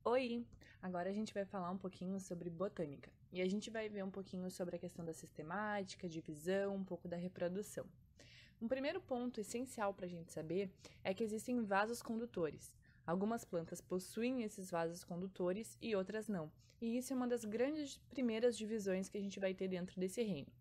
Oi! Agora a gente vai falar um pouquinho sobre botânica e a gente vai ver um pouquinho sobre a questão da sistemática, divisão, um pouco da reprodução. Um primeiro ponto essencial para a gente saber é que existem vasos condutores. Algumas plantas possuem esses vasos condutores e outras não, e isso é uma das grandes primeiras divisões que a gente vai ter dentro desse reino.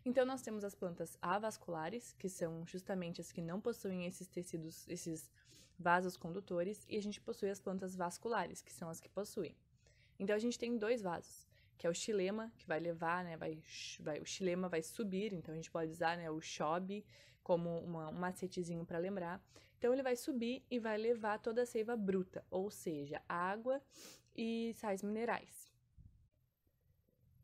Então, nós temos as plantas avasculares, que são justamente as que não possuem esses tecidos, esses vasos condutores, e a gente possui as plantas vasculares, que são as que possuem. Então, a gente tem dois vasos, que é o xilema, que vai levar, né, o xilema vai subir, então a gente pode usar, né, o chobe como um macetezinho para lembrar. Então, ele vai subir e vai levar toda a seiva bruta, ou seja, água e sais minerais.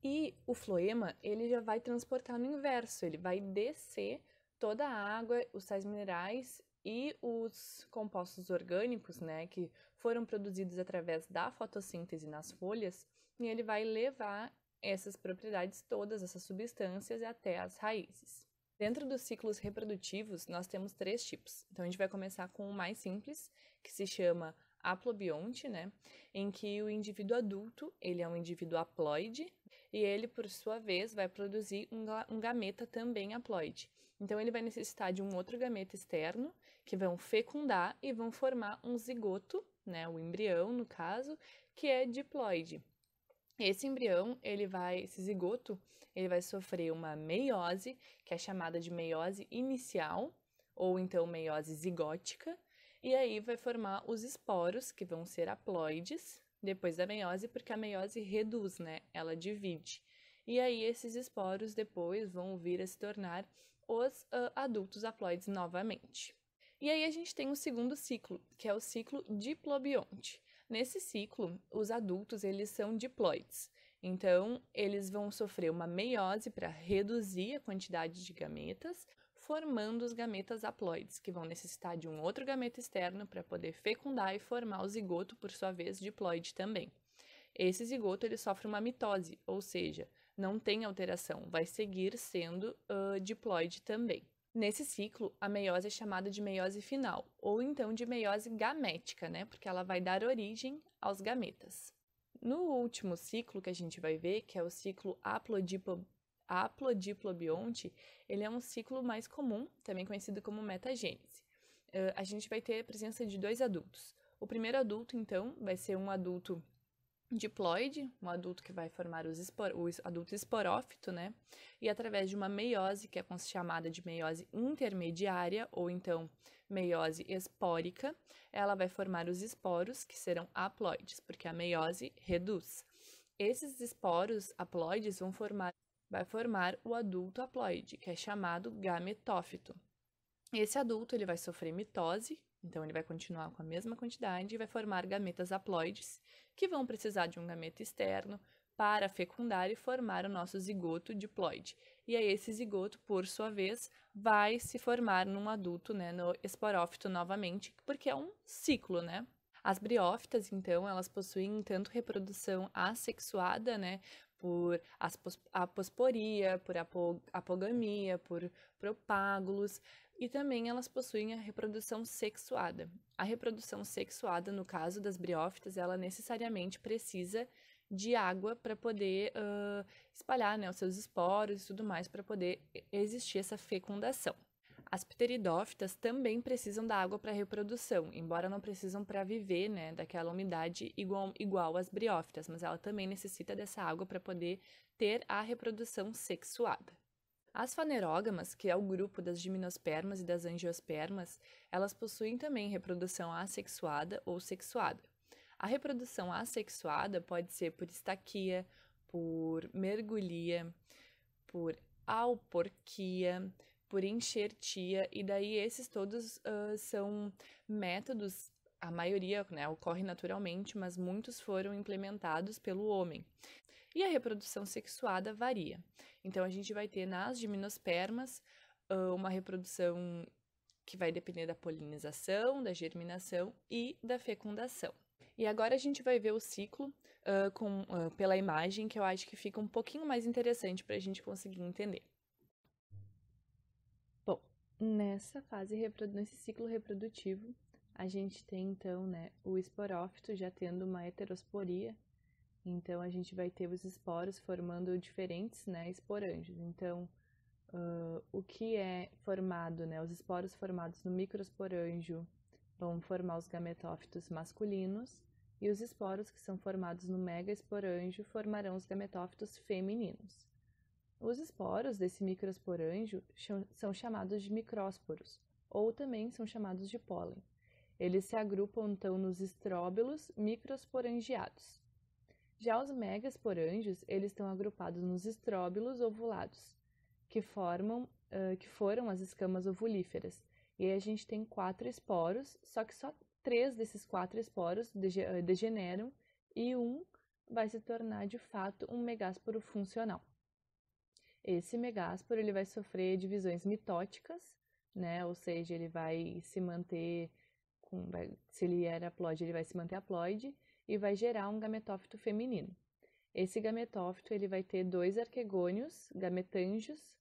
E o floema, ele já vai transportar no inverso, ele vai descer toda a água, os sais minerais e os compostos orgânicos, né, que foram produzidos através da fotossíntese nas folhas, e ele vai levar essas propriedades todas, essas substâncias, até as raízes. Dentro dos ciclos reprodutivos, nós temos três tipos. Então, a gente vai começar com o mais simples, que se chama haplobionte, né, em que o indivíduo adulto, ele é um indivíduo haploide, e ele, por sua vez, vai produzir um gameta também haploide. Então, ele vai necessitar de um outro gameta externo, que vão fecundar e vão formar um zigoto, né, o embrião, no caso, que é diploide. Esse embrião, esse zigoto, ele vai sofrer uma meiose, que é chamada de meiose inicial, ou então meiose zigótica, e aí vai formar os esporos, que vão ser haploides, depois da meiose, porque a meiose reduz, né? Ela divide. E aí esses esporos depois vão vir a se tornar os adultos haploides novamente. E aí a gente tem o segundo ciclo, que é o ciclo diplobionte. Nesse ciclo, os adultos, eles são diploides. Então, eles vão sofrer uma meiose para reduzir a quantidade de gametas, formando os gametas haploides, que vão necessitar de um outro gameta externo para poder fecundar e formar o zigoto, por sua vez, diploide também. Esse zigoto, ele sofre uma mitose, ou seja, não tem alteração, vai seguir sendo diploide também. Nesse ciclo, a meiose é chamada de meiose final, ou então de meiose gamética, né? Porque ela vai dar origem aos gametas. No último ciclo que a gente vai ver, que é o ciclo haplodiplobionte, ele é um ciclo mais comum, também conhecido como metagênese. A gente vai ter a presença de dois adultos. O primeiro adulto, então, vai ser um adulto diploide, um adulto que vai formar o adulto esporófito, né? E através de uma meiose, que é chamada de meiose intermediária, ou então meiose espórica, ela vai formar os esporos, que serão haploides, porque a meiose reduz. Esses esporos haploides vai formar o adulto haploide, que é chamado gametófito. Esse adulto ele vai sofrer mitose, então ele vai continuar com a mesma quantidade e vai formar gametas haploides, que vão precisar de um gameta externo para fecundar e formar o nosso zigoto diploide. E aí esse zigoto, por sua vez, vai se formar num adulto, né, no esporófito novamente, porque é um ciclo, né? As briófitas, então, elas possuem tanto reprodução assexuada, né, por aposporia, por apogamia, por propágulos, e também elas possuem a reprodução sexuada. A reprodução sexuada, no caso das briófitas, ela necessariamente precisa de água para poder espalhar, né, os seus esporos e tudo mais, para poder existir essa fecundação. As pteridófitas também precisam da água para reprodução, embora não precisam para viver, né, daquela umidade igual às briófitas, mas ela também necessita dessa água para poder ter a reprodução sexuada. As fanerógamas, que é o grupo das gimnospermas e das angiospermas, elas possuem também reprodução assexuada ou sexuada. A reprodução assexuada pode ser por estaquia, por mergulia, por auporquia, por enxertia, e daí esses todos são métodos, a maioria, né, ocorre naturalmente, mas muitos foram implementados pelo homem. E a reprodução sexuada varia. Então, a gente vai ter nas gimnospermas uma reprodução que vai depender da polinização, da germinação e da fecundação. E agora a gente vai ver o ciclo pela imagem, que eu acho que fica um pouquinho mais interessante para a gente conseguir entender. Bom, nesse ciclo reprodutivo, a gente tem então, né, o esporófito já tendo uma heterosporia, então a gente vai ter os esporos formando diferentes, né, esporângios. Então, o que é formado, né, os esporos formados no microsporângio vão formar os gametófitos masculinos, e os esporos que são formados no megaesporângio formarão os gametófitos femininos. Os esporos desse microsporângio são chamados de micrósporos, ou também são chamados de pólen. Eles se agrupam então nos estróbilos microsporangiados. Já os megasporângios, eles estão agrupados nos estróbilos ovulados, que foram as escamas ovulíferas. E aí a gente tem 4 esporos, só que só 3 desses 4 esporos degeneram e um vai se tornar de fato um megásporo funcional. Esse megásporo ele vai sofrer divisões mitóticas, né? Ou seja, ele vai se manter se ele era haploide, ele vai se manter haploide e vai gerar um gametófito feminino. Esse gametófito ele vai ter 2 arquegônios, gametângios,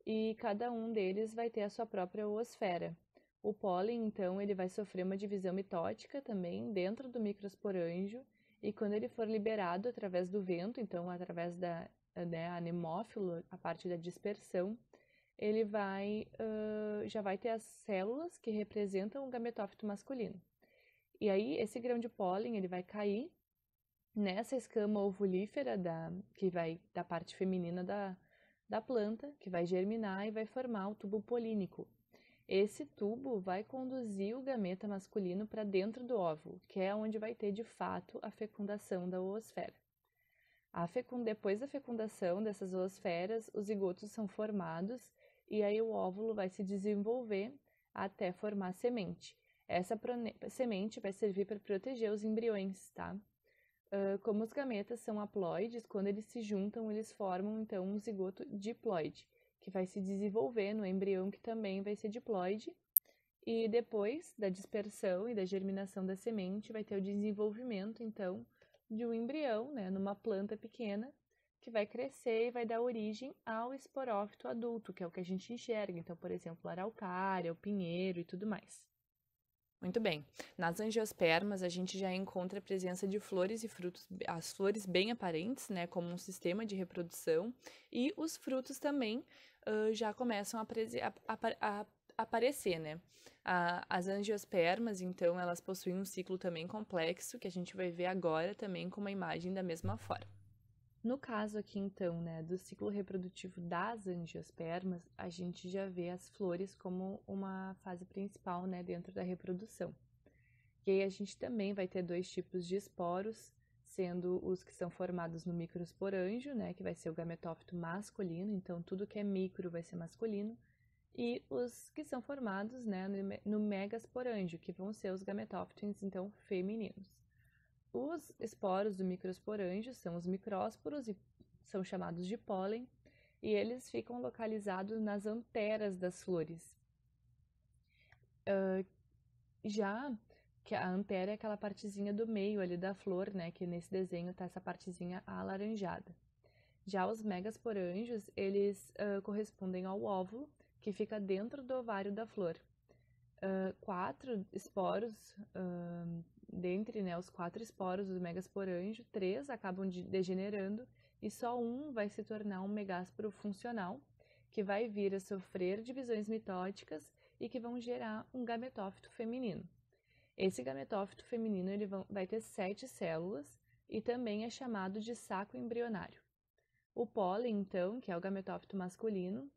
e cada um deles vai ter a sua própria oosfera. O pólen, então, ele vai sofrer uma divisão mitótica também dentro do microsporângio, e quando ele for liberado através do vento, então através da anemófilo, a parte da dispersão, ele já vai ter as células que representam o gametófito masculino. E aí, esse grão de pólen, ele vai cair nessa escama ovulífera da parte feminina da planta, que vai germinar e vai formar o tubo polínico. Esse tubo vai conduzir o gameta masculino para dentro do óvulo, que é onde vai ter de fato a fecundação da oosfera. Depois da fecundação dessas oosferas, os zigotos são formados e aí o óvulo vai se desenvolver até formar a semente. Essa semente vai servir para proteger os embriões, tá? Como os gametas são haploides, quando eles se juntam, eles formam então um zigoto diploide, que vai se desenvolver no embrião, que também vai ser diploide, e depois da dispersão e da germinação da semente, vai ter o desenvolvimento então de um embrião, né, numa planta pequena, que vai crescer e vai dar origem ao esporófito adulto, que é o que a gente enxerga, então, por exemplo, a araucária, o pinheiro e tudo mais. Muito bem. Nas angiospermas, a gente já encontra a presença de flores e frutos, as flores bem aparentes, né, como um sistema de reprodução, e os frutos também já começam a aparecer, né. As angiospermas, então, elas possuem um ciclo também complexo, que a gente vai ver agora também com uma imagem da mesma forma. No caso aqui, então, né, do ciclo reprodutivo das angiospermas, a gente já vê as flores como uma fase principal, né, dentro da reprodução. E aí a gente também vai ter 2 tipos de esporos, sendo os que são formados no microsporângio, né, que vai ser o gametófito masculino, então tudo que é micro vai ser masculino, e os que são formados, né, no megasporângio, que vão ser os gametófitos, então, femininos. Os esporos do microsporângio são os micrósporos e são chamados de pólen, e eles ficam localizados nas anteras das flores. Já que a antera é aquela partezinha do meio ali da flor, né, que nesse desenho tá essa partezinha alaranjada. Já os megasporângios, eles correspondem ao óvulo, que fica dentro do ovário da flor. 4 esporos, dentre, né, os 4 esporos do megasporângio, 3 acabam degenerando e só um vai se tornar um megásporo funcional, que vai vir a sofrer divisões mitóticas e que vão gerar um gametófito feminino. Esse gametófito feminino ele vai ter 7 células e também é chamado de saco embrionário. O pólen, então, que é o gametófito masculino,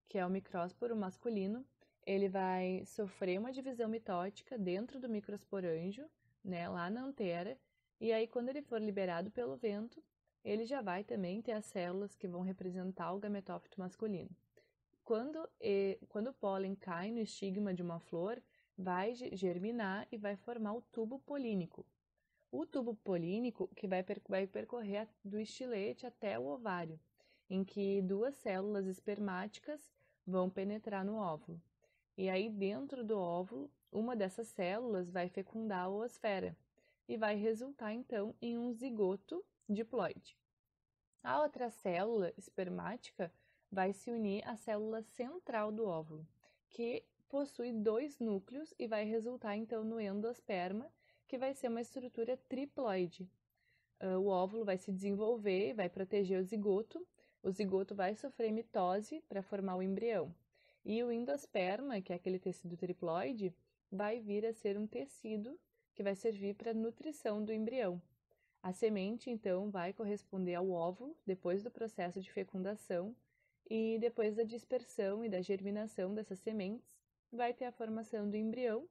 que é o micrósporo masculino, ele vai sofrer uma divisão mitótica dentro do microsporângio, né, lá na antera, e aí quando ele for liberado pelo vento, ele já vai também ter as células que vão representar o gametófito masculino. Quando o pólen cai no estigma de uma flor, vai germinar e vai formar o tubo polínico. O tubo polínico que vai percorrer do estilete até o ovário, em que 2 células espermáticas vão penetrar no óvulo. E aí, dentro do óvulo, uma dessas células vai fecundar a oosfera e vai resultar, então, em um zigoto diploide. A outra célula espermática vai se unir à célula central do óvulo, que possui 2 núcleos e vai resultar então no endosperma, que vai ser uma estrutura triploide. O óvulo vai se desenvolver, vai proteger o zigoto vai sofrer mitose para formar o embrião. E o endosperma, que é aquele tecido triploide, vai vir a ser um tecido que vai servir para a nutrição do embrião. A semente, então, vai corresponder ao óvulo depois do processo de fecundação e depois da dispersão e da germinação dessas sementes, vai ter a formação do embrião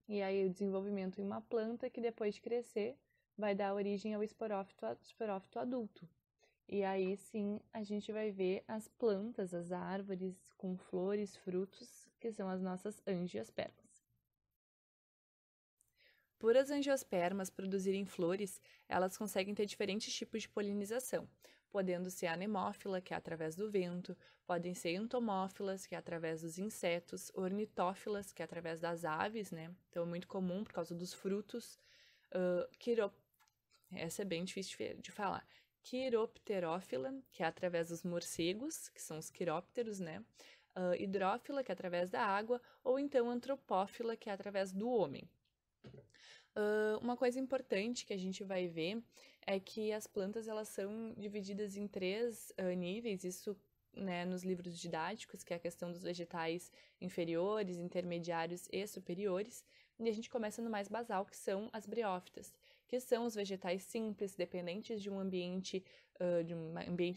e aí o desenvolvimento em uma planta que depois de crescer vai dar origem ao esporófito adulto. E aí sim a gente vai ver as plantas, as árvores com flores, frutos, que são as nossas angiospermas. Por as angiospermas produzirem flores, elas conseguem ter diferentes tipos de polinização, podendo ser anemófila, que é através do vento, podem ser entomófilas, que é através dos insetos, ornitófilas, que é através das aves, né? Então é muito comum por causa dos frutos. Essa é bem difícil de falar. Quiropterófila, que é através dos morcegos, que são os quirópteros, né? Hidrófila, que é através da água, ou então antropófila, que é através do homem. Uma coisa importante que a gente vai ver é que as plantas elas são divididas em 3 níveis, isso né, nos livros didáticos, que é a questão dos vegetais inferiores, intermediários e superiores, e a gente começa no mais basal, que são as briófitas, que são os vegetais simples, dependentes de um ambiente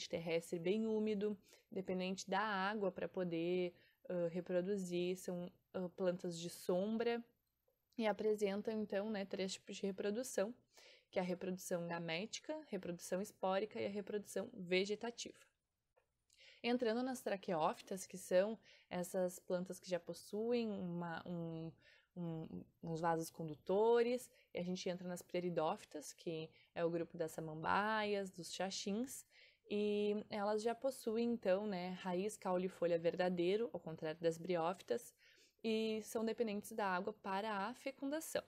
terrestre bem úmido, dependente da água para poder reproduzir, são plantas de sombra, e apresentam, então, né, 3 tipos de reprodução, que é a reprodução gamética, reprodução espórica e a reprodução vegetativa. Entrando nas traqueófitas, que são essas plantas que já possuem uns vasos condutores, e a gente entra nas pteridófitas, que é o grupo das samambaias, dos xaxins, e elas já possuem, então, né, raiz, caule e folha verdadeiro, ao contrário das briófitas, e são dependentes da água para a fecundação.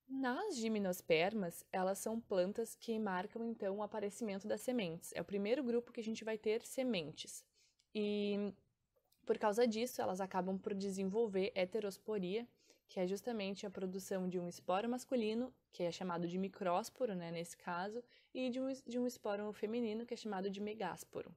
Nas gimnospermas, elas são plantas que marcam então o aparecimento das sementes. É o primeiro grupo que a gente vai ter sementes. E por causa disso, elas acabam por desenvolver heterosporia, que é justamente a produção de um esporo masculino, que é chamado de micrósporo, né, nesse caso, e de um esporo feminino, que é chamado de megásporo.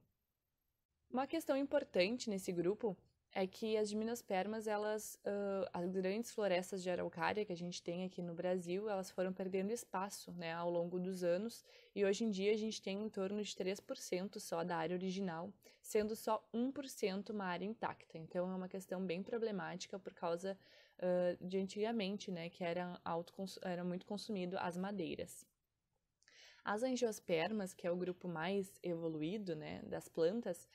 Uma questão importante nesse grupo é que as gimnospermas, as grandes florestas de araucária que a gente tem aqui no Brasil, elas foram perdendo espaço, né, ao longo dos anos, e hoje em dia a gente tem em torno de 3% só da área original, sendo só 1% uma área intacta. Então é uma questão bem problemática por causa de antigamente, né, que era muito consumido as madeiras. As angiospermas, que é o grupo mais evoluído, né, das plantas,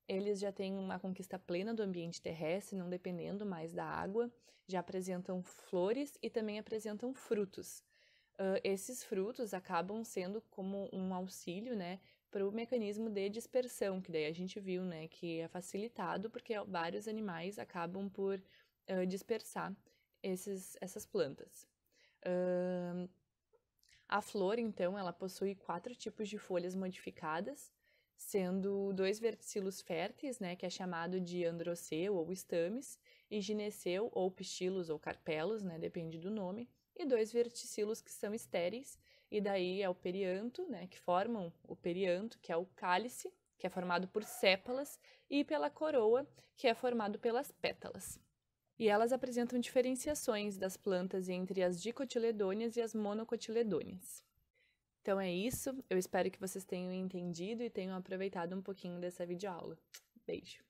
eles já têm uma conquista plena do ambiente terrestre, não dependendo mais da água, já apresentam flores e também apresentam frutos. Esses frutos acabam sendo como um auxílio, né, para o mecanismo de dispersão, que daí a gente viu, né, que é facilitado porque vários animais acabam por dispersar essas plantas. A flor, então, ela possui 4 tipos de folhas modificadas, sendo 2 verticilos férteis, né, que é chamado de androceu ou estames, e gineceu ou pistilos ou carpelos, né, depende do nome, e 2 verticilos que são estéreis, e daí é o perianto, né, que formam o perianto, que é o cálice, que é formado por sépalas, e pela coroa, que é formado pelas pétalas. E elas apresentam diferenciações das plantas entre as dicotiledôneas e as monocotiledôneas. Então é isso, eu espero que vocês tenham entendido e tenham aproveitado um pouquinho dessa videoaula. Beijo!